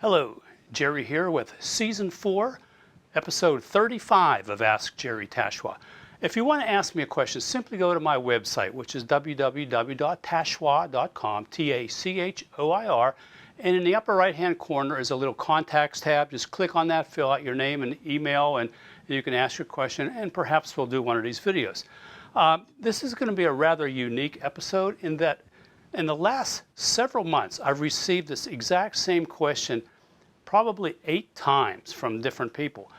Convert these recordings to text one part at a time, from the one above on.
Hello, Jerry here with Season 4, Episode 35 of Ask Jerry Tachoir. If you want to ask me a question, simply go to my website, which is www.tachoir.com, Tachoir, and in the upper right-hand corner is a little Contacts tab. Just click on that, fill out your name and email, and you can ask your question, and perhaps we'll do one of these videos. This is going to be a rather unique episode in that in the last several months, I've received this exact same question probably 8 times from different people.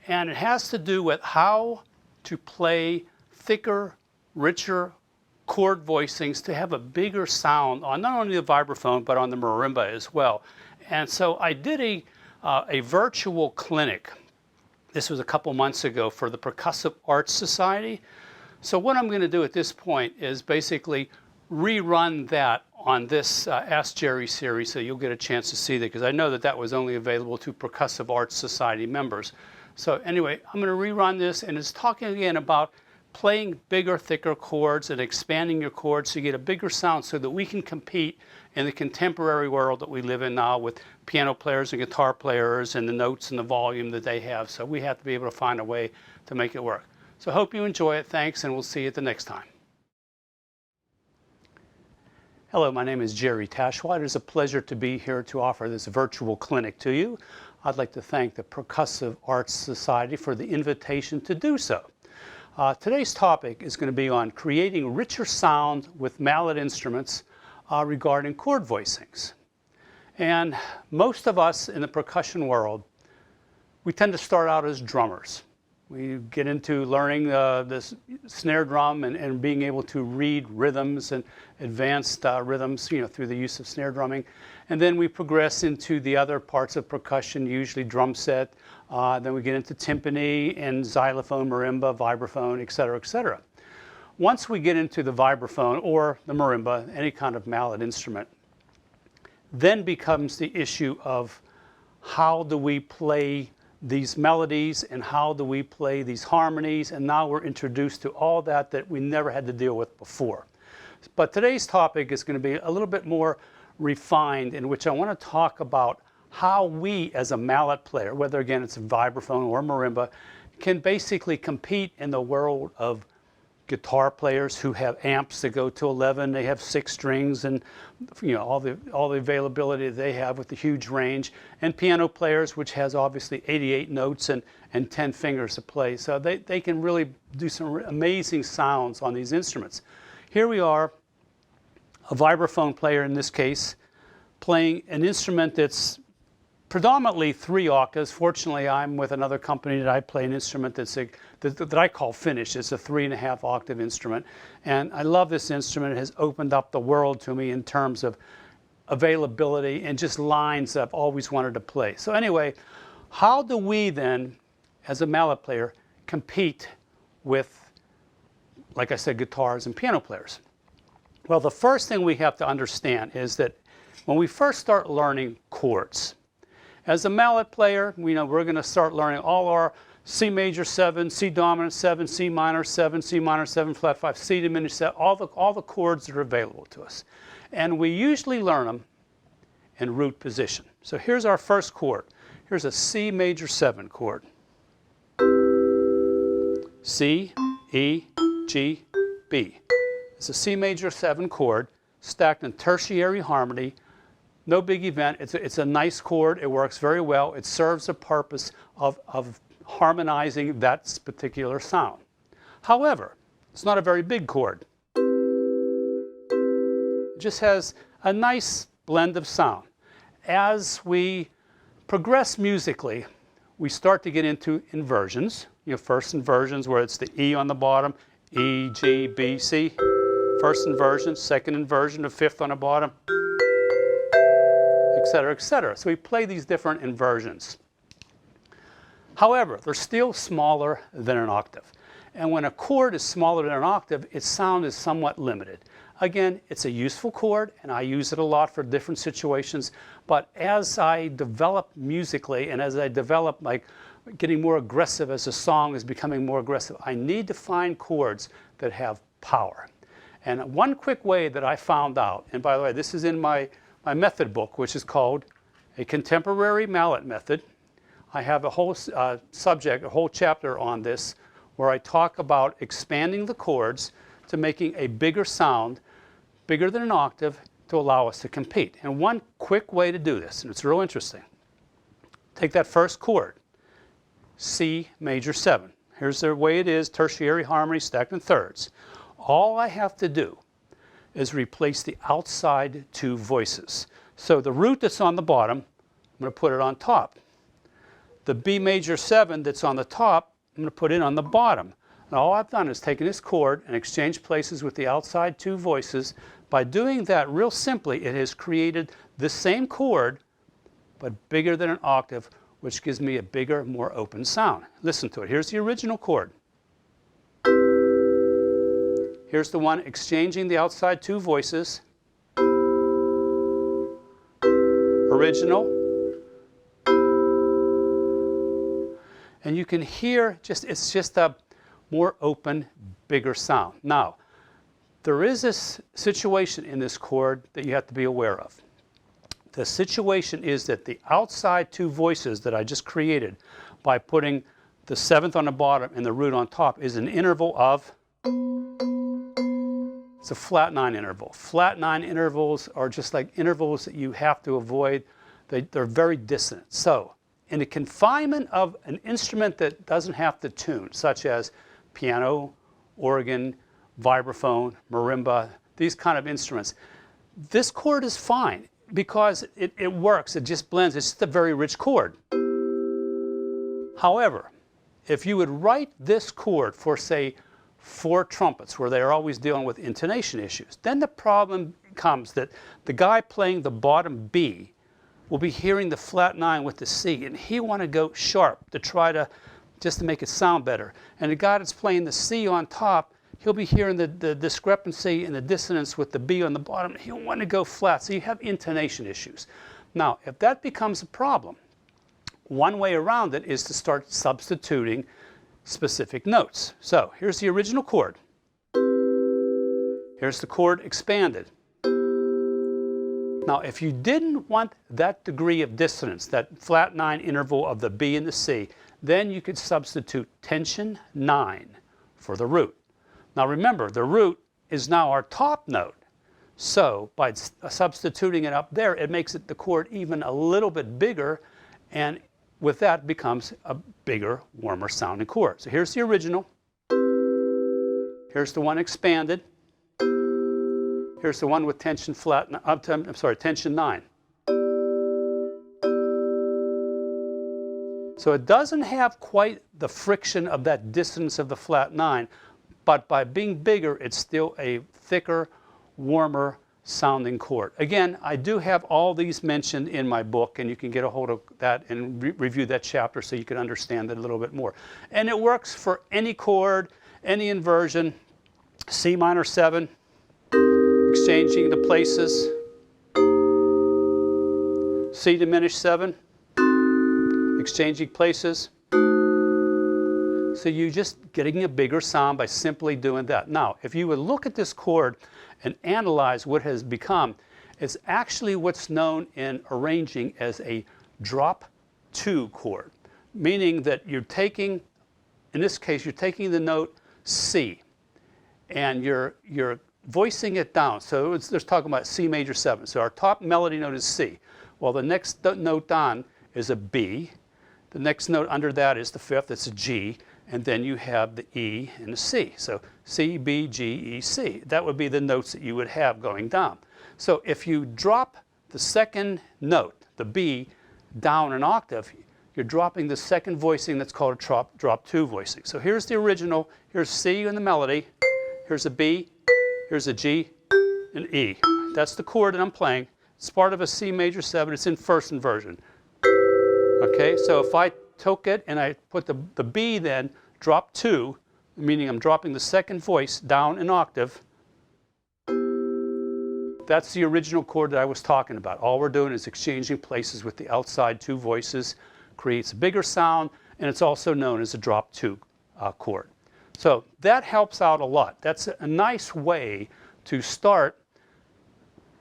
And it has to do with how to play thicker, richer chord voicings to have a bigger sound on not only the vibraphone, but on the marimba as well. And so I did a virtual clinic. This was a couple months ago for the Percussive Arts Society. So what I'm going to do at this point is basically rerun that on this Ask Jerry series, so you'll get a chance to see that, because I know that that was only available to Percussive Arts Society members. So anyway, I'm going to rerun this, and it's talking again about playing bigger, thicker chords and expanding your chords so you get a bigger sound so that we can compete in the contemporary world that we live in now with piano players and guitar players and the notes and the volume that they have. So we have to be able to find a way to make it work. So I hope you enjoy it. Thanks, and we'll see you at the next time. Hello, my name is Jerry Tachoir. It is a pleasure to be here to offer this virtual clinic to you. I'd like to thank the Percussive Arts Society for the invitation to do so. Today's topic is going to be on creating richer sound with mallet instruments regarding chord voicings. And most of us in the percussion world, we tend to start out as drummers. We get into learning this snare drum and being able to read rhythms and advanced rhythms, through the use of snare drumming. And then we progress into the other parts of percussion, usually drum set. Then we get into timpani and xylophone, marimba, vibraphone, et cetera, et cetera. Once we get into the vibraphone or the marimba, any kind of mallet instrument, then becomes the issue of how do we play these melodies and how do we play these harmonies, and now we're introduced to all that we never had to deal with before. But today's topic is going to be a little bit more refined, in which I want to talk about how we as a mallet player, whether again it's a vibraphone or marimba, can basically compete in the world of guitar players who have amps that go to 11, they have 6 strings and all the availability they have with the huge range, and piano players, which has obviously 88 notes and 10 fingers to play. So they can really do some amazing sounds on these instruments. Here we are, a vibraphone player in this case, playing an instrument that's predominantly 3 octaves. Fortunately, I'm with another company that I play an instrument that I call finished. It's a 3.5 octave instrument. And I love this instrument. It has opened up the world to me in terms of availability and just lines that I've always wanted to play. So anyway, how do we then, as a mallet player, compete with, like I said, guitars and piano players? Well, the first thing we have to understand is that when we first start learning chords, as a mallet player, we're going to start learning all our C major 7, C dominant 7, C minor 7, C minor 7, flat 5, C diminished 7, all the chords that are available to us. And we usually learn them in root position. So here's our first chord. Here's a C major 7 chord. C, E, G, B. It's a C major 7 chord stacked in tertiary harmony. No big event. It's a nice chord. It works very well. It serves the purpose of harmonizing that particular sound. However, it's not a very big chord. It just has a nice blend of sound. As we progress musically, we start to get into inversions. First inversions where it's the E on the bottom, E, G, B, C. First inversion, second inversion, the fifth on the bottom, et cetera, et cetera. So we play these different inversions. However, they're still smaller than an octave. And when a chord is smaller than an octave, its sound is somewhat limited. Again, it's a useful chord, and I use it a lot for different situations. But as I develop musically, and as I develop getting more aggressive as the song is becoming more aggressive, I need to find chords that have power. And one quick way that I found out, and by the way, this is in my method book, which is called a contemporary mallet method. I have a whole subject, a whole chapter on this, where I talk about expanding the chords to making a bigger sound, bigger than an octave, to allow us to compete. And one quick way to do this, and it's real interesting. Take that first chord, C major 7. Here's the way it is, tertiary harmony stacked in thirds. All I have to do is replace the outside two voices. So the root that's on the bottom, I'm going to put it on top. The B major 7 that's on the top, I'm going to put it on the bottom. And all I've done is taken this chord and exchanged places with the outside two voices. By doing that real simply, it has created the same chord, but bigger than an octave, which gives me a bigger, more open sound. Listen to it. Here's the original chord. Here's the one exchanging the outside two voices. Original. And you can hear, it's just a more open, bigger sound. Now, there is this situation in this chord that you have to be aware of. The situation is that the outside two voices that I just created by putting the 7th on the bottom and the root on top is an interval of, it's a flat 9 interval. Flat 9 intervals are just like intervals that you have to avoid. They're very dissonant. So, in the confinement of an instrument that doesn't have to tune, such as piano, organ, vibraphone, marimba, these kind of instruments, this chord is fine because it works, it just blends, it's just a very rich chord. However, if you would write this chord for, say, 4 trumpets, where they're always dealing with intonation issues, then the problem comes that the guy playing the bottom B will be hearing the flat 9 with the C, and he want to go sharp to try to, just to make it sound better. And the guy that's playing the C on top, he'll be hearing the discrepancy and the dissonance with the B on the bottom. He'll want to go flat, so you have intonation issues. Now, if that becomes a problem, one way around it is to start substituting specific notes. So here's the original chord. Here's the chord expanded. Now, if you didn't want that degree of dissonance, that flat 9 interval of the B and the C, then you could substitute tension 9 for the root. Now remember, the root is now our top note. So by substituting it up there, it makes it the chord even a little bit bigger, and with that becomes a bigger, warmer sounding chord. So here's the original. Here's the one expanded. Here's the one with tension flat, tension 9. So it doesn't have quite the friction of that dissonance of the flat 9, but by being bigger, it's still a thicker, warmer sounding chord. Again, I do have all these mentioned in my book, and you can get a hold of that and review that chapter so you can understand it a little bit more. And it works for any chord, any inversion. C minor 7, exchanging the places. C diminished 7, exchanging places. So you're just getting a bigger sound by simply doing that. Now, if you would look at this chord and analyze what has become, it's actually what's known in arranging as a drop 2 chord, meaning that you're taking, in this case, you're taking the note C and you're voicing it down. So there's talking about C major 7. So our top melody note is C. Well, the next note down is a B. The next note under that is the 5th, it's a G. And then you have the E and the C. So C, B, G, E, C. That would be the notes that you would have going down. So if you drop the second note, the B, down an octave, you're dropping the second voicing that's called a drop 2 voicing. So here's the original. Here's C in the melody. Here's a B. Here's a G and E. That's the chord that I'm playing. It's part of a C major 7. It's in first inversion. Okay, so if I took it and I put the B then, drop 2, meaning I'm dropping the second voice down an octave, that's the original chord that I was talking about. All we're doing is exchanging places with the outside two voices, creates a bigger sound, and it's also known as a drop 2 chord. So that helps out a lot. That's a nice way to start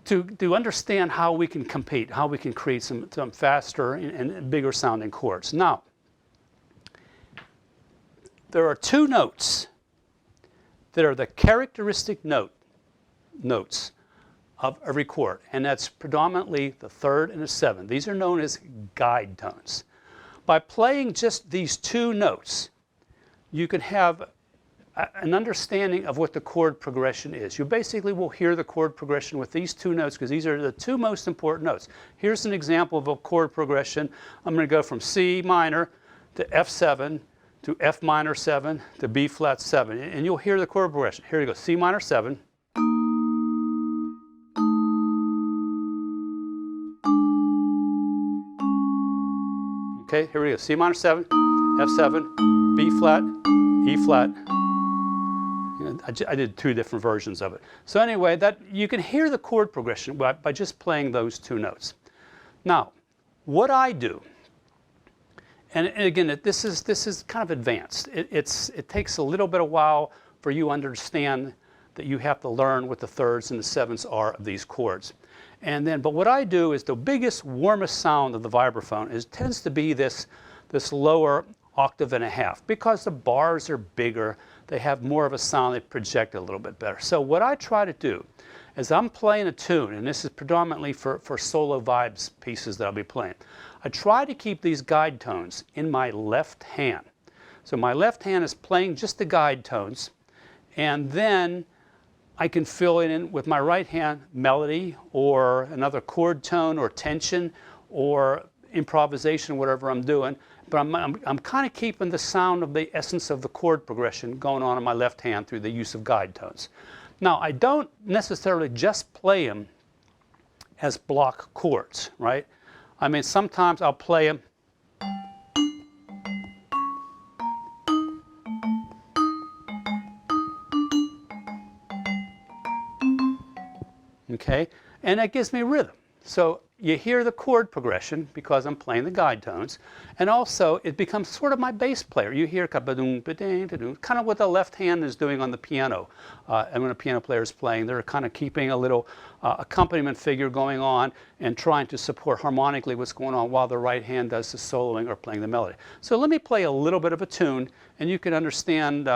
to understand how we can compete, how we can create some faster and bigger sounding chords. Now, there are two notes that are the characteristic notes of every chord, and that's predominantly the third and the seventh. These are known as guide tones. By playing just these two notes, you can have an understanding of what the chord progression is. You basically will hear the chord progression with these two notes because these are the two most important notes. Here's an example of a chord progression. I'm going to go from C minor to F7 to F minor 7 to B flat 7, and you'll hear the chord progression. Here you go, C minor 7. Okay, here we go, C minor 7, F7, B flat, E flat. I did two different versions of it. So anyway, that you can hear the chord progression by just playing those two notes. Now, what I do, and again, this is kind of advanced. It takes a little bit of while for you to understand that you have to learn what the thirds and the sevenths are of these chords. But what I do is the biggest, warmest sound of the vibraphone tends to be this lower octave and a half, because the bars are bigger, they have more of a sound, they project a little bit better. So what I try to do is I'm playing a tune, and this is predominantly for solo vibes pieces that I'll be playing. I try to keep these guide tones in my left hand. So my left hand is playing just the guide tones, and then I can fill it in with my right hand melody or another chord tone or tension or improvisation, whatever I'm doing. But I'm kind of keeping the sound of the essence of the chord progression going on in my left hand through the use of guide tones. Now, I don't necessarily just play them as block chords, right? I mean, sometimes I'll play them okay, and that gives me rhythm. So you hear the chord progression because I'm playing the guide tones, and also it becomes sort of my bass player. You hear kind of what the left hand is doing on the piano. And when a piano player is playing, they're kind of keeping a little accompaniment figure going on and trying to support harmonically what's going on while the right hand does the soloing or playing the melody. So let me play a little bit of a tune, and you can understand,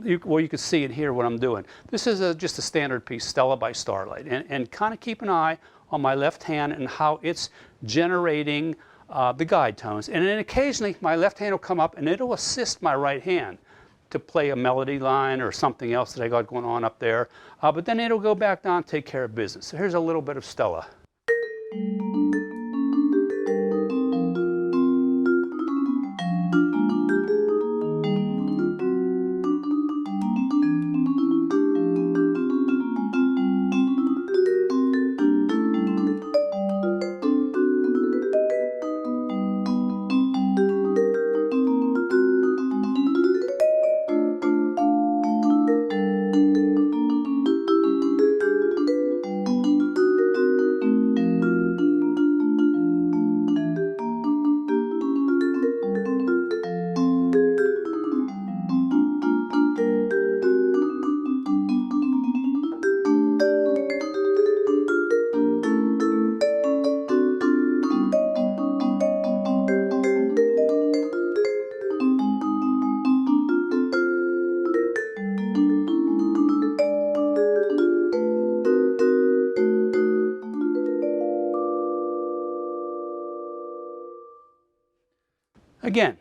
you can see and hear what I'm doing. This is just a standard piece, Stella by Starlight, and kind of keep an eye on my left hand and how it's generating the guide tones. And then occasionally my left hand will come up and it'll assist my right hand to play a melody line or something else that I got going on up there. But then it'll go back down and take care of business. So here's a little bit of Stella. Again,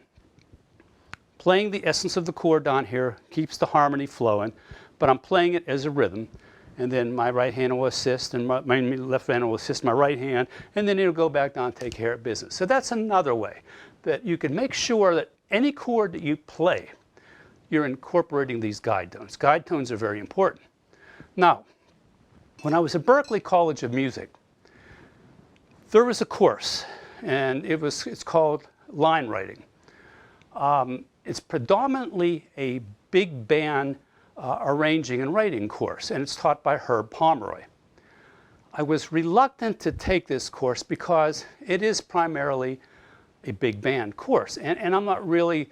playing the essence of the chord down here keeps the harmony flowing, but I'm playing it as a rhythm, and then my right hand will assist, and my left hand will assist my right hand, and then it'll go back down and take care of business. So that's another way that you can make sure that any chord that you play, you're incorporating these guide tones. Guide tones are very important. Now, when I was at Berklee College of Music, there was a course, and it's called line writing. It's predominantly a big band arranging and writing course, and it's taught by Herb Pomeroy. I was reluctant to take this course because it is primarily a big band course, and I'm not really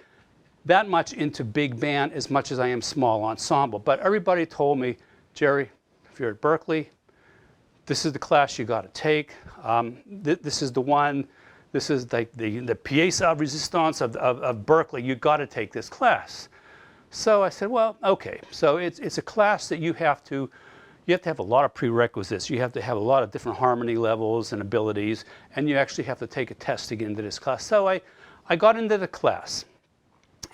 that much into big band as much as I am small ensemble. But everybody told me, Jerry, if you're at Berklee, this is the class you got to take. This is the one. This is like the pièce de résistance of Berkeley. You got to take this class. So I said, well, okay. So it's a class that you have to have a lot of prerequisites. You have to have a lot of different harmony levels and abilities, and you actually have to take a test to get into this class. So I got into the class.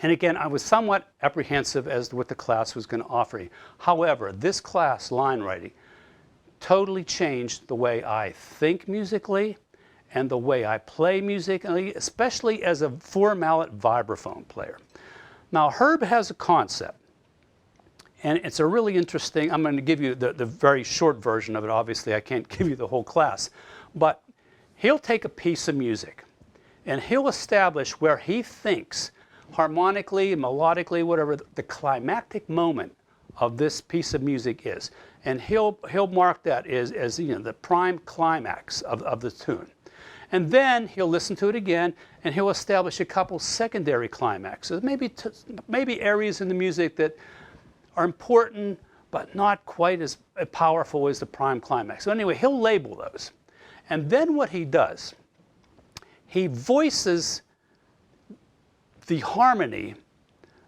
And again, I was somewhat apprehensive as to what the class was going to offer me. However, this class, line writing, totally changed the way I think musically and the way I play musically, especially as a 4-mallet vibraphone player. Now, Herb has a concept, and it's a really interesting, I'm going to give you the very short version of it. Obviously, I can't give you the whole class. But he'll take a piece of music, and he'll establish where he thinks harmonically, melodically, whatever, the climactic moment of this piece of music is. And he'll mark that as you know, the prime climax of the tune. And then he'll listen to it again, and he'll establish a couple secondary climaxes, maybe areas in the music that are important, but not quite as powerful as the prime climax. So anyway, he'll label those. And then what he does, he voices the harmony,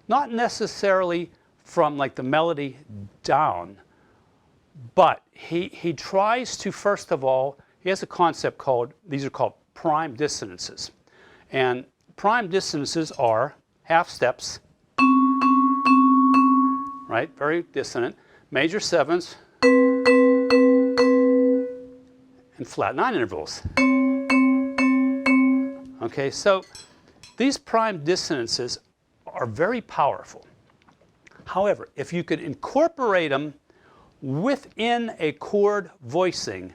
not necessarily from like the melody down, but he tries to, first of all, he has a concept called, these are called prime dissonances. And prime dissonances are half steps, right? Very dissonant. Major sevenths and flat 9 intervals. Okay, so these prime dissonances are very powerful. However, if you could incorporate them within a chord voicing,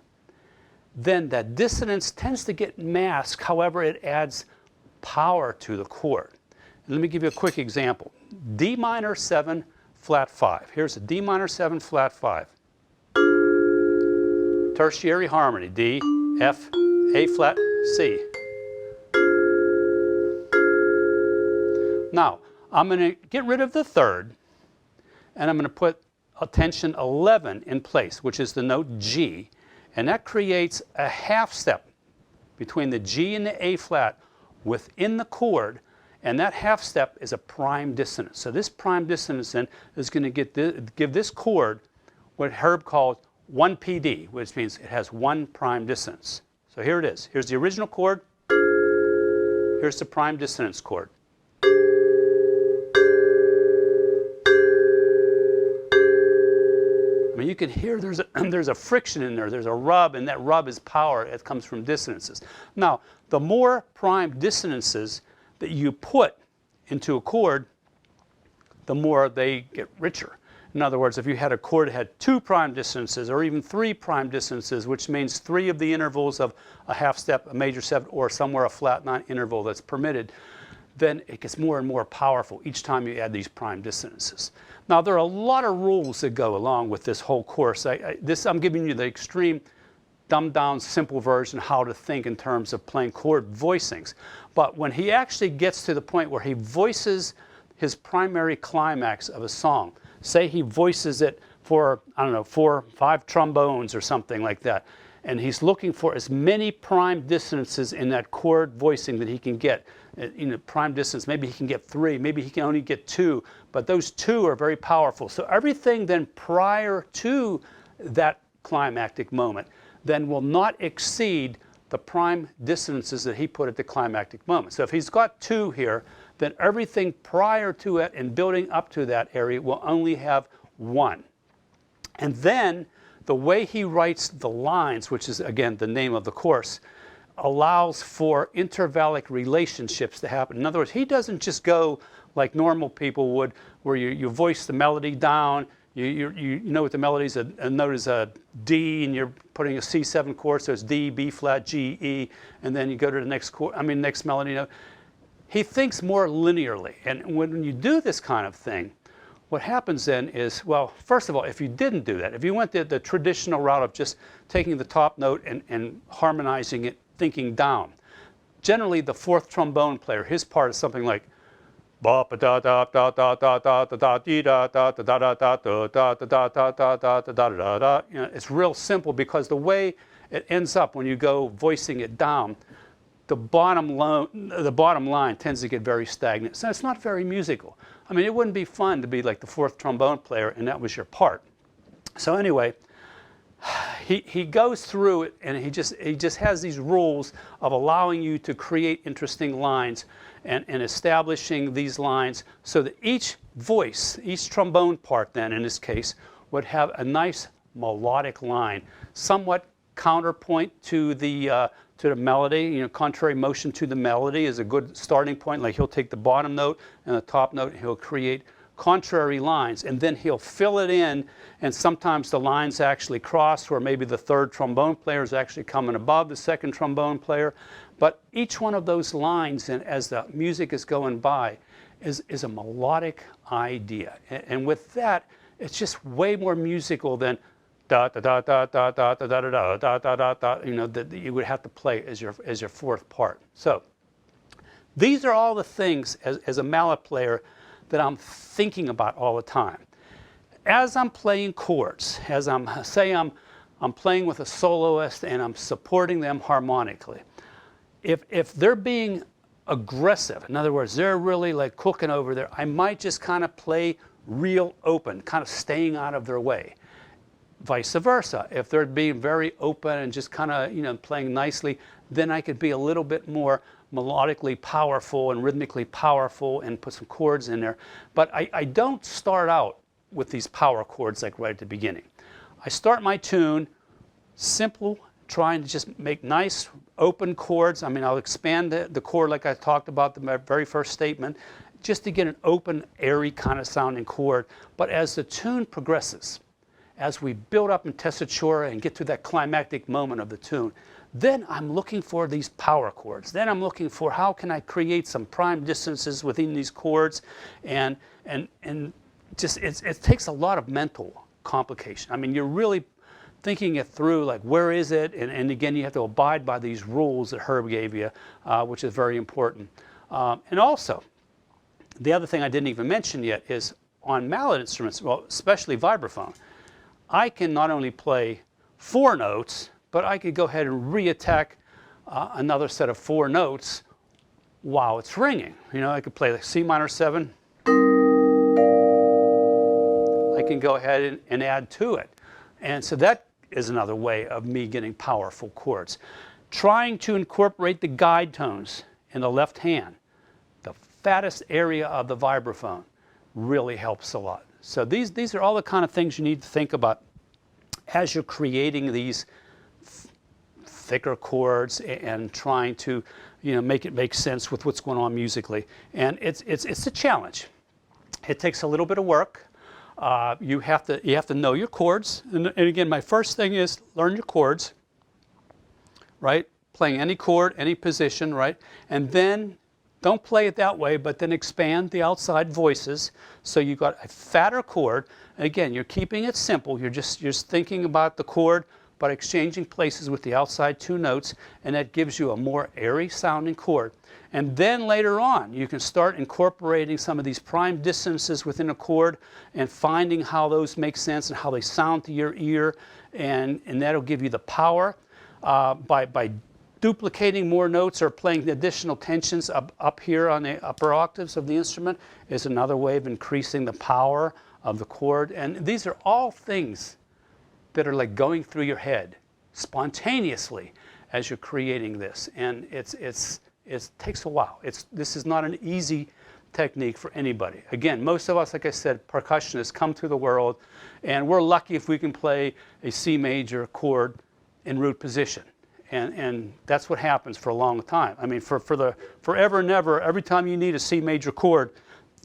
then that dissonance tends to get masked. However, it adds power to the chord. And let me give you a quick example. D minor 7, flat 5. Here's a D minor 7, flat 5. Tertiary harmony, D, F, A flat, C. Now, I'm going to get rid of the third, and I'm going to put a tension 11 in place, which is the note G. And that creates a half step between the G and the A flat within the chord, and that half step is a prime dissonance. So this prime dissonance then is going to give this chord what Herb called 1 PD, which means it has one prime dissonance. So here it is. Here's the original chord. Here's the prime dissonance chord. I mean, you can hear there's a friction in there. There's a rub, and that rub is power. It comes from dissonances. Now, the more prime dissonances that you put into a chord, the more they get richer. In other words, if you had a chord that had 2 prime dissonances or even 3 prime dissonances, which means 3 of the intervals of a half step, a major 7, or somewhere a flat 9 interval that's permitted, then it gets more and more powerful each time you add these prime dissonances. Now, there are a lot of rules that go along with this whole course. I'm giving you the extreme, dumbed-down, simple version how to think in terms of playing chord voicings. But when he actually gets to the point where he voices his primary climax of a song, say he voices it for, I don't know, 4 or 5 trombones or something like that, and he's looking for as many prime dissonances in that chord voicing that he can get. You know, prime dissonance, maybe he can get 3, maybe he can only get 2, but those 2 are very powerful. So everything then prior to that climactic moment then will not exceed the prime dissonances that he put at the climactic moment. So if he's got 2 here, then everything prior to it and building up to that area will only have 1. And then the way he writes the lines, which is again the name of the course, allows for intervallic relationships to happen. In other words, he doesn't just go like normal people would, where you voice the melody down, you know what the melody is, a note is a D, and you're putting a C7 chord, so it's D, B flat, G, E, and then you go to the next chord, next melody note. He thinks more linearly, and when you do this kind of thing, what happens then is, well, first of all, if you didn't do that, if you went the traditional route of just taking the top note and harmonizing it, thinking down, generally the 4th trombone player, his part is something like It's real simple because the way it ends up when you go voicing it down, the bottom line tends to get very stagnant. So it's not very musical. I mean, it wouldn't be fun to be like the fourth trombone player and that was your part. So anyway, he goes through it and he just has these rules of allowing you to create interesting lines and establishing these lines so that each voice, each trombone part then in this case, would have a nice melodic line, somewhat counterpoint to the melody. You know, contrary motion to the melody is a good starting point. Like he'll take the bottom note and the top note and he'll create contrary lines, and then he'll fill it in, and sometimes the lines actually cross where maybe the third trombone player is actually coming above the second trombone player. But each one of those lines, and as the music is going by, is a melodic idea. And with that, it's just way more musical than da da da da da da da da da da da da da, you know, that you would have to play as your fourth part. So these are all the things as a mallet player that I'm thinking about all the time. As I'm playing chords, as I'm playing with a soloist and I'm supporting them harmonically, if they're being aggressive, in other words, they're really like cooking over there, I might just kind of play real open, kind of staying out of their way. Vice versa, if they're being very open and just kind of, you know, playing nicely, then I could be a little bit more melodically powerful and rhythmically powerful and put some chords in there. But I don't start out with these power chords like right at the beginning. I start my tune simple, trying to just make nice open chords. I mean, I'll expand the chord like I talked about the very first statement, just to get an open, airy kind of sounding chord. But as the tune progresses, as we build up in tessitura and get to that climactic moment of the tune, then I'm looking for these power chords. Then I'm looking for how can I create some prime distances within these chords, and just it takes a lot of mental complication. I mean, you're really thinking it through, like where is it, and again you have to abide by these rules that Herb gave you, which is very important. And also, the other thing I didn't even mention yet is on mallet instruments, well, especially vibraphone, I can not only play 4 notes, but I could go ahead and re-attack another set of 4 notes while it's ringing. You know, I could play like C minor 7. I can go ahead and add to it. And so that is another way of me getting powerful chords. Trying to incorporate the guide tones in the left hand, the fattest area of the vibraphone, really helps a lot. So these are all the kind of things you need to think about as you're creating these thicker chords and trying to, you know, make it make sense with what's going on musically. And it's a challenge. It takes a little bit of work. You have to know your chords. And again, my first thing is learn your chords, right? Playing any chord, any position, right? And then don't play it that way, but then expand the outside voices. So you've got a fatter chord. And again, you're keeping it simple. You're just thinking about the chord, but exchanging places with the outside 2 notes, and that gives you a more airy sounding chord. And then later on, you can start incorporating some of these prime distances within a chord and finding how those make sense and how they sound to your ear, and that'll give you the power. By duplicating more notes or playing the additional tensions up here on the upper octaves of the instrument is another way of increasing the power of the chord. And these are all things that are like going through your head spontaneously as you're creating this. And it takes a while. This is not an easy technique for anybody. Again, most of us, like I said, percussionists come through the world, and we're lucky if we can play a C major chord in root position. And that's what happens for a long time. I mean, for forever and ever, every time you need a C major chord,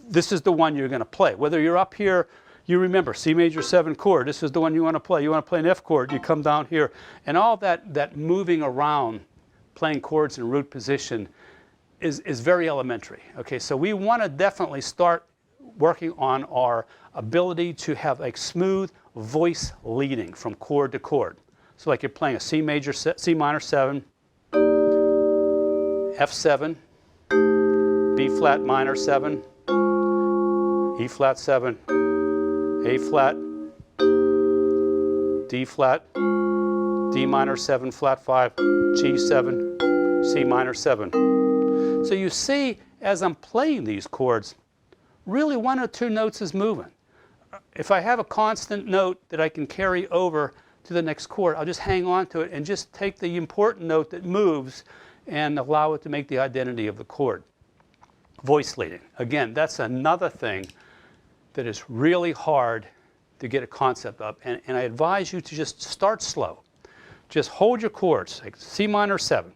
this is the one you're going to play. Whether you're up here, you remember C major 7 chord, this is the one you want to play. You want to play an F chord, you come down here. And all that moving around, playing chords in root position is very elementary. Okay, so we want to definitely start working on our ability to have a smooth voice leading from chord to chord. So like you're playing a C major, C minor 7, F7, B flat minor 7, E flat 7, A flat, D flat, D minor 7 flat 5, G 7, C minor 7. So you see, as I'm playing these chords, really one or two notes is moving. If I have a constant note that I can carry over to the next chord, I'll just hang on to it and just take the important note that moves and allow it to make the identity of the chord. Voice leading. Again, that's another thing that is really hard to get a concept of. And I advise you to just start slow. Just hold your chords, like C minor 7.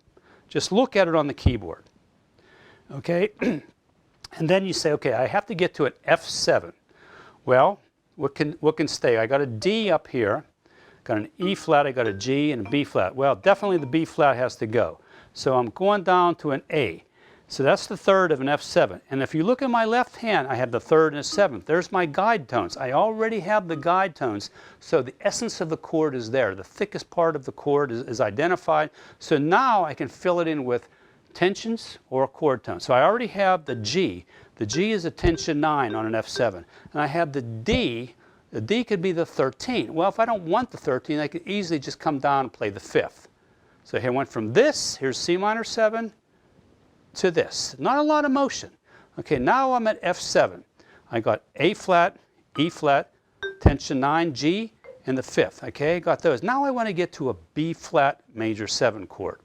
Just look at it on the keyboard. Okay? And then you say, okay, I have to get to an F7. Well, what can stay? I got a D up here, got an E flat, I got a G and a B flat. Well, definitely the B flat has to go. So I'm going down to an A. So that's the third of an F7. And if you look at my left hand, I have the third and the seventh. There's my guide tones. I already have the guide tones. So the essence of the chord is there. The thickest part of the chord is identified. So now I can fill it in with tensions or chord tones. So I already have the G. The G is a tension 9 on an F7. And I have the D. The D could be the 13. Well, if I don't want the 13, I could easily just come down and play the 5th. So here I went from this, here's C minor 7, to this. Not a lot of motion. Okay, now I'm at F7. I got A flat, E flat, tension 9, G, and the 5th. Okay, got those. Now I want to get to a B flat major 7 chord.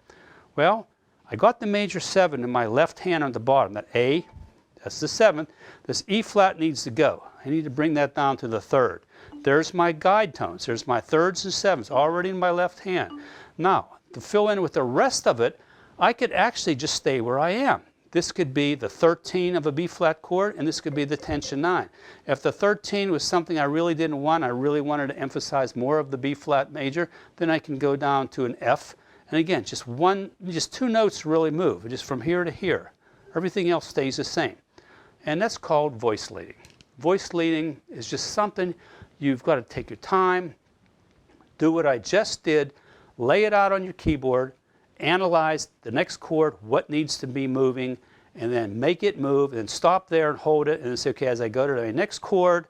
Well, I got the major 7 in my left hand on the bottom. That A, that's the 7th. This E flat needs to go. I need to bring that down to the 3rd. There's my guide tones. There's my 3rds and 7ths already in my left hand. Now, to fill in with the rest of it, I could actually just stay where I am. This could be the 13 of a B flat chord, and this could be the tension 9. If the 13 was something I really didn't want, I really wanted to emphasize more of the B flat major, then I can go down to an F. And again, just two notes really move, just from here to here. Everything else stays the same. And that's called voice leading. Voice leading is just something you've got to take your time, do what I just did, lay it out on your keyboard, analyze the next chord, what needs to be moving, and then make it move, and then stop there and hold it, and then say, okay, as I go to the next chord,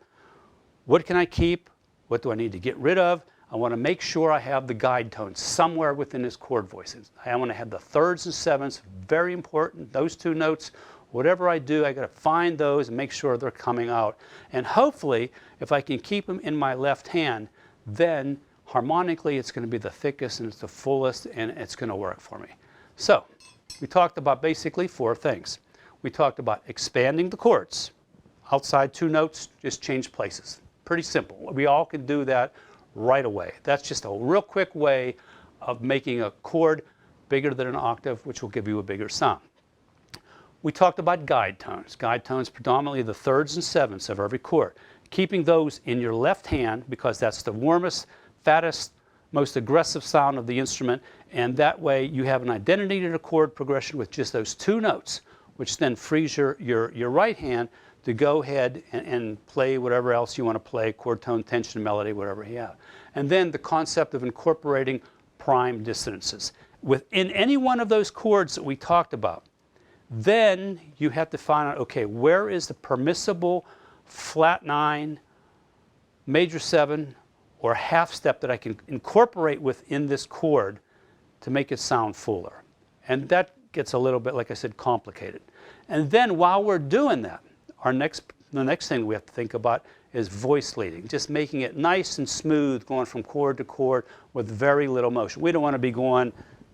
what can I keep? What do I need to get rid of? I want to make sure I have the guide tones somewhere within this chord voices. I want to have the 3rds and 7ths, very important, those two notes. Whatever I do, I got to find those and make sure they're coming out. And hopefully, if I can keep them in my left hand, then harmonically it's going to be the thickest and it's the fullest, and it's going to work for me. So, we talked about basically 4 things. We talked about expanding the chords. Outside 2 notes, just change places. Pretty simple. We all can do that right away. That's just a real quick way of making a chord bigger than an octave, which will give you a bigger sound. We talked about guide tones. Guide tones predominantly the 3rds and 7ths of every chord. Keeping those in your left hand because that's the warmest, fattest, most aggressive sound of the instrument, and that way you have an identity to the chord progression with just those 2 notes, which then frees your right hand to go ahead and play whatever else you want to play, chord tone, tension, melody, whatever you have. And then the concept of incorporating prime dissonances. Within any one of those chords that we talked about, then you have to find out, okay, where is the permissible flat 9, major 7, or half step that I can incorporate within this chord to make it sound fuller. And that gets a little bit, like I said, complicated. And then while we're doing that, the next thing we have to think about is voice leading, just making it nice and smooth, going from chord to chord with very little motion. We don't want to be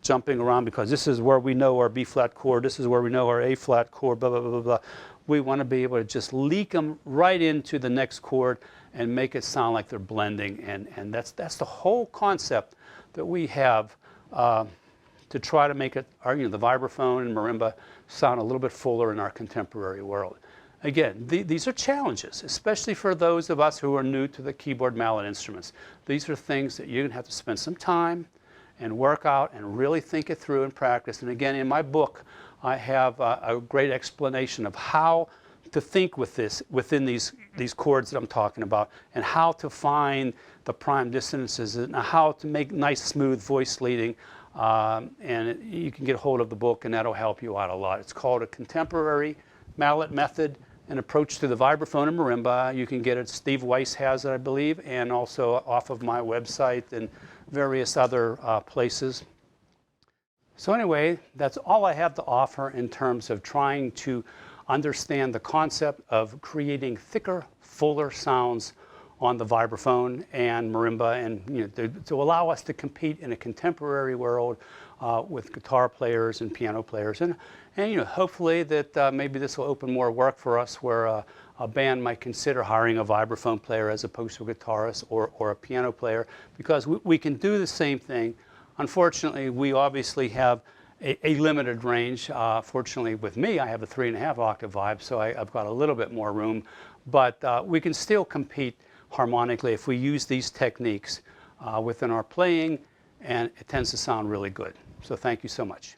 jumping around because this is where we know our B flat chord, this is where we know our A flat chord, blah, blah, blah, blah. We want to be able to just leak them right into the next chord and make it sound like they're blending. And that's the whole concept that we have to try to make it, the vibraphone and marimba sound a little bit fuller in our contemporary world. Again, these are challenges, especially for those of us who are new to the keyboard mallet instruments. These are things that you're going to have to spend some time and work out and really think it through and practice. And again, in my book, I have a great explanation of how to think with within these chords that I'm talking about, and how to find the prime dissonances, and how to make nice, smooth voice leading. And you can get a hold of the book, and that'll help you out a lot. It's called A Contemporary Mallet Method an approach to the vibraphone and marimba. You can get it, Steve Weiss has it, I believe, and also off of my website and various other places. So anyway, that's all I have to offer in terms of trying to understand the concept of creating thicker, fuller sounds on the vibraphone and marimba, and to allow us to compete in a contemporary world with guitar players and piano players, and hopefully that maybe this will open more work for us, where a band might consider hiring a vibraphone player as opposed to a guitarist or a piano player, because we can do the same thing. Unfortunately, we obviously have a limited range. Fortunately, with me, I have a 3.5 octave vibe, so I've got a little bit more room. But we can still compete harmonically if we use these techniques within our playing, and it tends to sound really good. So thank you so much.